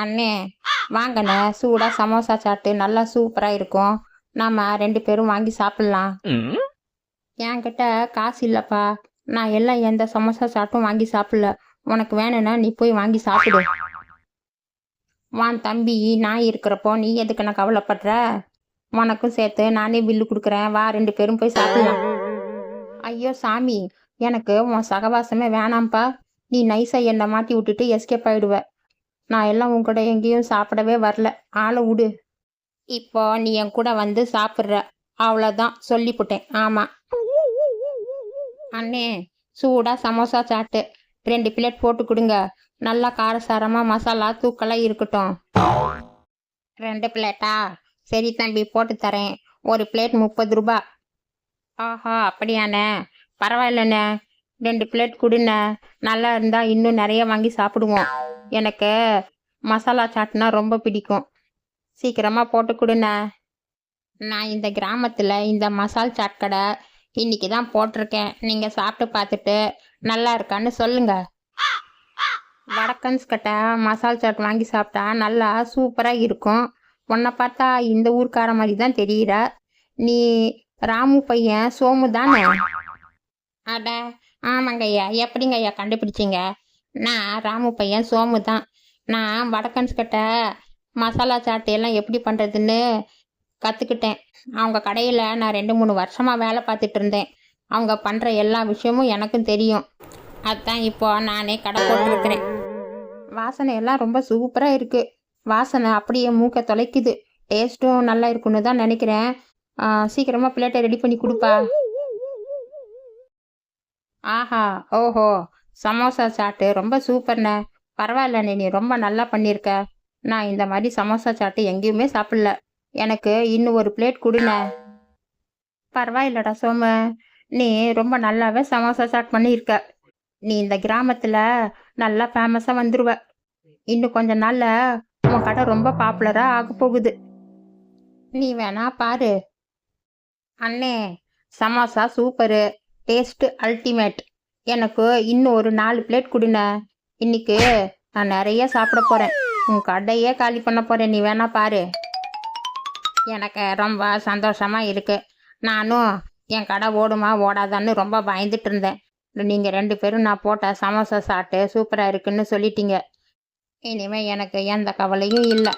அண்ணே வாங்கண்ணே, சூடாக சமோசா சாட்டு நல்லா சூப்பராக இருக்கும். நாம் 2 பேரும் வாங்கி சாப்பிட்லாம். என்கிட்ட காசு இல்லைப்பா. நான் எல்லாம் எந்த சமோசா சாட்டும் வாங்கி சாப்பிடல. உனக்கு வேணும்னா நீ போய் வாங்கி சாப்பிடு. வான் தம்பி, நான் இருக்கிறப்போ நீ எதுக்கு நான் கவலைப்படுற? உனக்கும் சேர்த்து நானே பில்லு கொடுக்குறேன். வா 2 பேரும் போய் சாப்பிடலாம். ஐயோ சாமி, எனக்கு உன் சகவாசமே வேணாம்ப்பா. நீ நைஸாக என்னை மாட்டி விட்டுட்டு எஸ்கேப் ஆயிடுவ. நான் எல்லாம் உன் கூட எங்கேயும் சாப்பிடவே வரல. ஆளை விடு. இப்போ நீ என் கூட வந்து சாப்பிட்ற, அவ்வளோதான் சொல்லிப்புட்டேன். ஆமாம் அண்ணே, சூடாக சமோசா சாட்டு 2 பிளேட் போட்டு கொடுங்க. நல்லா காரசாரமாக மசாலா தூக்கலாக இருக்கட்டும். 2 பிளேட்டா? சரி தம்பி, போட்டு தரேன். ஒரு பிளேட் 30 ரூபா. ஆஹா, அப்படியாண்ணே, பரவாயில்லண்ணே. 2 பிளேட் கொடுண்ணே. நல்லா இருந்தால் இன்னும் நிறைய வாங்கி சாப்பிடுவோம். எனக்கு மசாலா சாட்னா ரொம்ப பிடிக்கும். சீக்கிரமாக போட்டு கொடுண்ணே. நான் இந்த கிராமத்தில் இந்த மசால் சாட் கடை இன்னைக்கு தான் போட்டிருக்கேன். நீங்கள் சாப்பிட்டு பார்த்துட்டு நல்லா இருக்கான்னு சொல்லுங்க. வடக்கன்ஸ் கிட்ட மசால் சாட் வாங்கி சாப்பிட்டா நல்லா சூப்பராக இருக்கும். உன்னை பார்த்தா இந்த ஊர்க்கார மாதிரி தான் தெரியுற. நீ ராமு பையன் சோமு தானே? அட ஆமாங்க ஐயா. எப்படிங்க ஐயா கண்டுபிடிச்சிங்க? நான் ராமு பையன் சோமு தான். நான் வடக்கன்ஸ் கிட்ட மசாலா சாட்டு எல்லாம் எப்படி பண்ணுறதுன்னு கற்றுக்கிட்டேன். அவங்க கடையில் நான் 2-3 வருஷமாக வேலை பார்த்துட்டு இருந்தேன். அவங்க பண்ணுற எல்லா விஷயமும் எனக்கும் தெரியும். அதான் இப்போ நானே கடை போட்டுருக்கிறேன். வாசனை எல்லாம் ரொம்ப சூப்பராக இருக்குது. வாசனை அப்படியே மூக்கை தொலைக்குது. டேஸ்ட்டும் நல்லா இருக்குன்னு தான் நினைக்கிறேன். சீக்கிரமாக பிளேட்டை ரெடி பண்ணி கொடுப்பா. ஆஹா, ஓஹோ, சமோசா சாட்டு ரொம்ப சூப்பர்ண்ணே. பரவாயில்லண்ணே, நீ ரொம்ப நல்லா பண்ணியிருக்க. நான் இந்த மாதிரி சமோசா சாட்டு எங்கேயுமே சாப்பிடல. எனக்கு இன்னும் ஒரு பிளேட் கொடுண்ணே. பரவாயில்லடா சோமு, நீ ரொம்ப நல்லாவே சமோசா சாட் பண்ணியிருக்க. நீ இந்த கிராமத்தில் நல்லா ஃபேமஸாக வந்துடுவ. இன்னும் கொஞ்ச நாளில் உன் கடை ரொம்ப பாப்புலராக ஆக போகுது. நீ வேணா பாரு. அண்ணே, சமோசா சூப்பரு, டேஸ்ட்டு அல்டிமேட். எனக்கு இன்னும் ஒரு 4 பிளேட் கொடுண்ணே. இன்னைக்கு நான் நிறைய சாப்பிட போகிறேன். உன் கடையே காலி பண்ண போகிறேன். நீ வேணா பாரு. எனக்கு ரொம்ப சந்தோஷமாக இருக்குது. நானும் என் கடை ஓடுமா ஓடாதான்னு ரொம்ப பயந்துட்டு இருந்தேன். நீங்கள் 2 பேரும் நான் போட்ட சமோசா சாப்பிட்டு சூப்பராக இருக்குன்னு சொல்லிட்டீங்க. இனிமேல் எனக்கு எந்த கவலையும் இல்லை.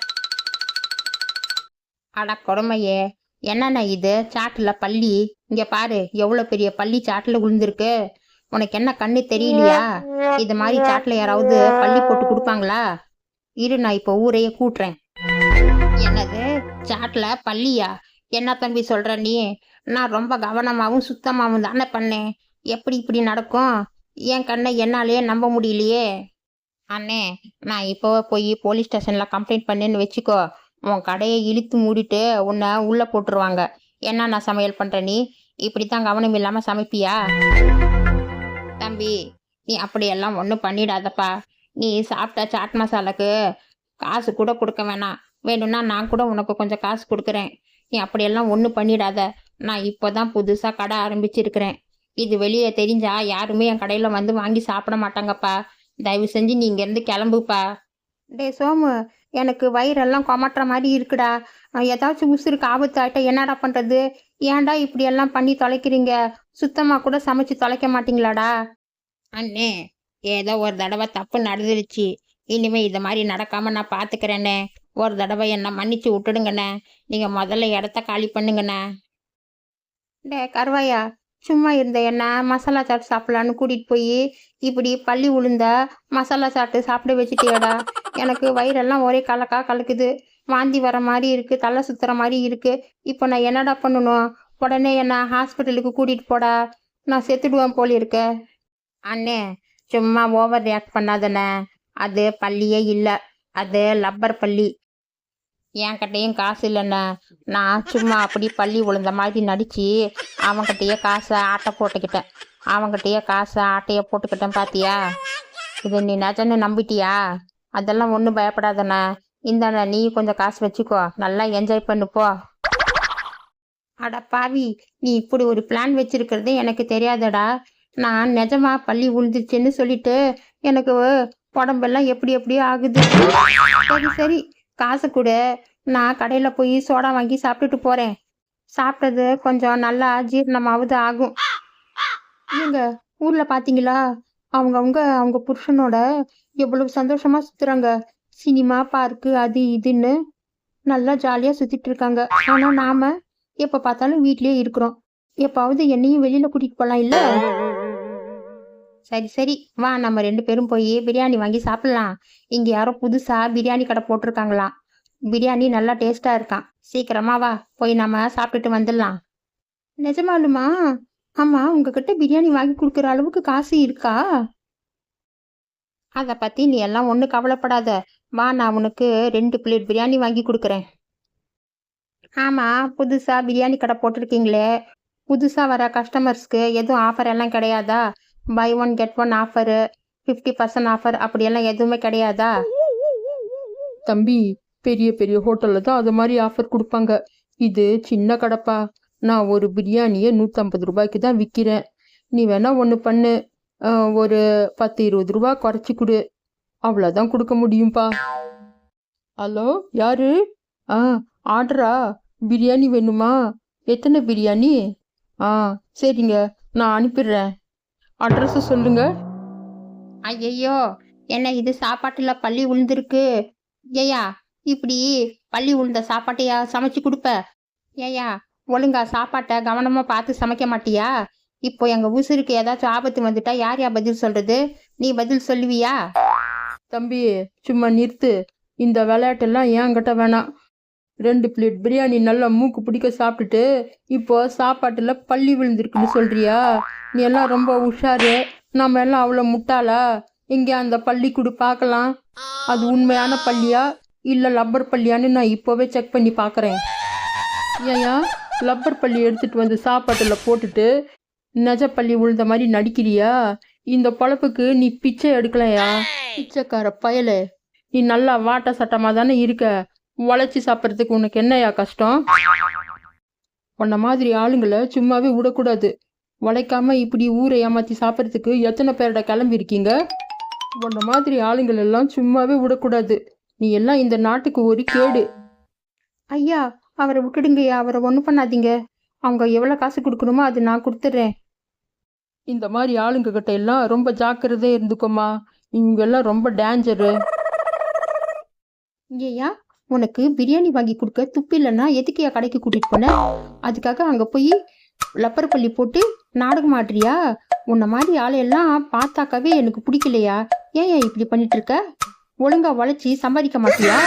அட கொடுமையே, என்னண்ணா இது? சாட்டில் பள்ளி. இங்கே பாரு, எவ்வளோ பெரிய பள்ளி சாட்டில் விழுந்திருக்கு. உனக்கு என்ன கண்ணு தெரியலையா? இது மாதிரி சாட்டில் யாராவது பள்ளி போட்டு கொடுப்பாங்களா? இரு, நான் இப்போ ஊரையே கூட்டுறேன். என்னது, சாட்டில் பள்ளியா? என்ன தம்பி சொல்கிற நீ? நான் ரொம்ப கவனமாகவும் சுத்தமாகவும் தானே பண்ணேன். எப்படி இப்படி நடக்கும்? என் கண்ணை என்னாலேயே நம்ப முடியலையே. அண்ணே, நான் இப்போ போய் போலீஸ் ஸ்டேஷனில் கம்ப்ளைண்ட் பண்ணேன்னு வச்சுக்கோ. உன் கடையை இழுத்து மூடிட்டு உன்னை உள்ளே போட்டுருவாங்க. என்ன நான் சமையல் பண்ணுற? நீ இப்படி தான் கவனம் இல்லாமல் சமைப்பியா? தம்பி, நீ அப்படியெல்லாம் ஒன்றும் பண்ணிடாதப்பா. நீ சாப்பிட்ட சாட் மசாலாக்கு காசு கூட கொடுக்க வேணாம். வேணும்னா நான் கூட உனக்கு கொஞ்சம் காசு கொடுக்குறேன். நீ அப்படியெல்லாம் ஒன்றும் பண்ணிடாத. நான் இப்போ தான் புதுசாக கடை ஆரம்பிச்சிருக்கிறேன். இது வெளியே தெரிஞ்சா யாருமே என் கடையில் வந்து வாங்கி சாப்பிட மாட்டாங்கப்பா. தயவு செஞ்சு நீ இங்கேருந்து கிளம்புப்பா. டே சோமு, எனக்கு வயிறெல்லாம் கொமட்டுற மாதிரி இருக்குடா. ஏதாச்சும் உசுருக்கு ஆபத்து ஆகிட்ட என்னடா பண்ணுறது? ஏன்டா இப்படியெல்லாம் பண்ணி தொலைக்கிறீங்க? சுத்தமாக கூட சமைச்சு தொலைக்க மாட்டீங்களாடா? அண்ணே, ஏதோ ஒரு தடவை தப்பு நடந்துருச்சு. இனிமேல் இது மாதிரி நடக்காமல் நான் பார்த்துக்கிறேண்ணே. ஒரு தடவை என்னை மன்னிச்சு விட்டுடுங்கண்ணே. நீங்கள் முதல்ல இடத்த காலி பண்ணுங்கண்ணே. டே கருவாயா, சும்மா இருந்த என்ன மசாலா சாட்டு சாப்பிட்லான்னு கூட்டிகிட்டு போய் இப்படி பள்ளி உளுந்த மசாலா சாட்டு சாப்பிட வச்சுட்டியாடா. எனக்கு வயிறெல்லாம் ஒரே கலக்கா கலக்குது. வாந்தி வர மாதிரி இருக்குது, தலை சுற்றுற மாதிரி இருக்குது. இப்போ நான் என்னடா பண்ணணும்? உடனே என்ன ஹாஸ்பிட்டலுக்கு கூட்டிகிட்டு போடா. நான் செத்துடுவேன் போல இருக்க. அண்ணே, சும்மா ஓவர் ரியாக்ட் பண்ணாதண்ணே. அது பள்ளியே இல்லை, அது லப்பர் பள்ளி. என்கிட்டையும் காசு இல்லைண்ணே. நான் சும்மா அப்படி பள்ளி விழுந்த மாதிரி நடித்து அவங்ககிட்டயே காசை ஆட்டை போட்டுக்கிட்டேன். ஆட்டையை போட்டுக்கிட்டேன். பார்த்தியா? இது நீ நிஜன்னு நம்பிட்டியா? அதெல்லாம் ஒன்றும் பயப்படாதண்ணே. இந்தாண்ணே, நீ கொஞ்சம் காசு வச்சுக்கோ, நல்லா என்ஜாய் பண்ணுப்போ. அட பாவி, நீ இப்படி ஒரு பிளான் வச்சிருக்கிறதே எனக்கு தெரியாதடா. நான் நிஜமா பள்ளி விழுந்துச்சுன்னு சொல்லிட்டு எனக்கு உடம்பெல்லாம் எப்படி எப்படியோ ஆகுது. சரி சரி, காசு கொடு, நான் கடையில் போய் சோடா வாங்கி சாப்பிட்டுட்டு போகிறேன். சாப்பிட்டது கொஞ்சம் நல்லா ஜீரணமாவது ஆகும். ஏங்க, ஊர்ல பாத்தீங்களா? அவங்க புருஷனோட எவ்வளவு சந்தோஷமா சுத்துறாங்க. சினிமா பார்க்கு அது இதுன்னு நல்லா ஜாலியா சுத்திட்டு இருக்காங்க. ஆனா நாம எப்ப பார்த்தாலும் வீட்லயே இருக்கிறோம். எப்பாவது என்னையும் வெளியில கூட்டிட்டு போலாம் இல்ல? சரி சரி, வா நம்ம 2 பேரும் போய் பிரியாணி வாங்கி சாப்பிடலாம். இங்க யாரோ புதுசா பிரியாணி கடை போட்டிருக்காங்களாம். பிரியாணி நல்லா டேஸ்டா இருக்கான். சீக்கிரமா வா, போய் நம்ம சாப்பிட்டுட்டு வந்துடலாம். நிஜமாலுமா? ஆமா, உங்ககிட்ட பிரியாணி வாங்கி கொடுக்குற அளவுக்கு காசு இருக்கா? அதை பத்தி நீ எல்லாம் ஒன்றும் கவலைப்படாத. வா, நான் உனக்கு 2 பிளேட் பிரியாணி வாங்கி கொடுக்குறேன். ஆமா, புதுசா பிரியாணி கடை போட்டிருக்கீங்களே, புதுசா வர கஸ்டமர்ஸ்க்கு எதுவும் ஆஃபர் எல்லாம் கிடையாதா? Buy one get one offer, 50% offer அப்படியெல்லாம் எதுவுமே கிடையாதா? தம்பி, பெரிய பெரிய ஹோட்டலில் தான் அது மாதிரி ஆஃபர் கொடுப்பாங்க. இது சின்ன கடைப்பா. நான் ஒரு பிரியாணியை 150 ரூபாய்க்கு தான் விற்கிறேன். நீ வேணா ஒன்று பண்ணு, ஒரு 10-20 ரூபா குறைச்சி கொடு. அவ்வளோதான் கொடுக்க முடியும்ப்பா. ஹலோ, யாரு? ஆ, ஆர்டரா? பிரியாணி வேணுமா? எத்தனை பிரியாணி? ஆ, சரிங்க, நான் அனுப்பிடுறேன். அட்ரஸை சொல்லுங்க. ஐயையோ, என்ன இது சாப்பாட்டுல பள்ளி உளுந்திருக்கு? ஏயா, இப்படி பள்ளி உளுந்த சாப்பாட்டையா சமைச்சு கொடுப்ப? ஏயா, ஒழுங்கா சாப்பாட்டை கவனமா பார்த்து சமைக்க மாட்டியா? இப்போ எங்க உசுருக்கு ஏதாச்சும் ஆபத்து வந்துட்டா யார் பதில் சொல்றது? நீ பதில் சொல்லுவியா? தம்பி, சும்மா நிறுத்து. இந்த விளையாட்டெல்லாம் என்கிட்ட வேணாம். 2 பிளேட் பிரியாணி நல்லா மூக்கு பிடிக்க சாப்பிட்டுட்டு இப்போ சாப்பாட்டுல பள்ளி விழுந்திருக்குன்னு சொல்றியா? நீ எல்லாம் ரொம்ப உஷாரு. நம்ம எல்லாம் அவ்வளோ முட்டாளா? இங்கே அந்த பள்ளி கொடு பார்க்கலாம். அது உண்மையான பள்ளியா இல்லை லப்பர் பள்ளியான்னு நான் இப்போவே செக் பண்ணி பார்க்குறேன். ஏயா, லப்பர் பள்ளி எடுத்துட்டு வந்து சாப்பாட்டில் போட்டுட்டு நெஜ பள்ளி உழுந்த மாதிரி நடிக்கிறியா? இந்த பொழப்புக்கு நீ பிச்சை எடுக்கலையா? பிச்சைக்கார பயலே, நீ நல்லா வாட்ட சட்டமாக தானே இருக்க. உழைச்சி சாப்பிட்றதுக்கு உனக்கு என்னையா கஷ்டம்? உன்ன மாதிரி ஆளுங்களை சும்மாவே விடக்கூடாது. உழைக்காம இப்படி ஊரை ஏமாற்றி சாப்பிட்றதுக்கு எத்தனை பேரோட கிளம்பி இருக்கீங்க? உன்ன மாதிரி ஆளுங்கள் எல்லாம் சும்மாவே விடக்கூடாது. நீ எல்லாம் இந்த நாட்டுக்கு ஒரு கேடு. ஐயா, அவரை விட்டுடுங்கய்யா, அவரை ஒன்றும் பண்ணாதீங்க. அவங்க எவ்வளோ காசு கொடுக்கணுமோ அது நான் கொடுத்துட்றேன். இந்த மாதிரி ஆளுங்க கிட்ட எல்லாம் ரொம்ப ஜாக்கிரதையா இருந்துக்கோமா. இவங்க எல்லாம் ரொம்ப டேஞ்சரு. ஐயா, உனக்கு பிரியாணி வாங்கி கொடுக்க துப்பு இல்லைன்னா எதுக்கையா கடைக்கு கூட்டிட்டு போன? அதுக்காக அங்கே போய் லப்பர் பள்ளி போட்டு நாடகம் ஆடுறியா? உன்ன மாதிரி ஆளையெல்லாம் பார்த்தாக்கவே எனக்கு பிடிக்கலையா? ஏன் இப்படி பண்ணிட்டு இருக்க? ஒழுங்கா உழைச்சி சம்பாதிக்க மாட்டியா?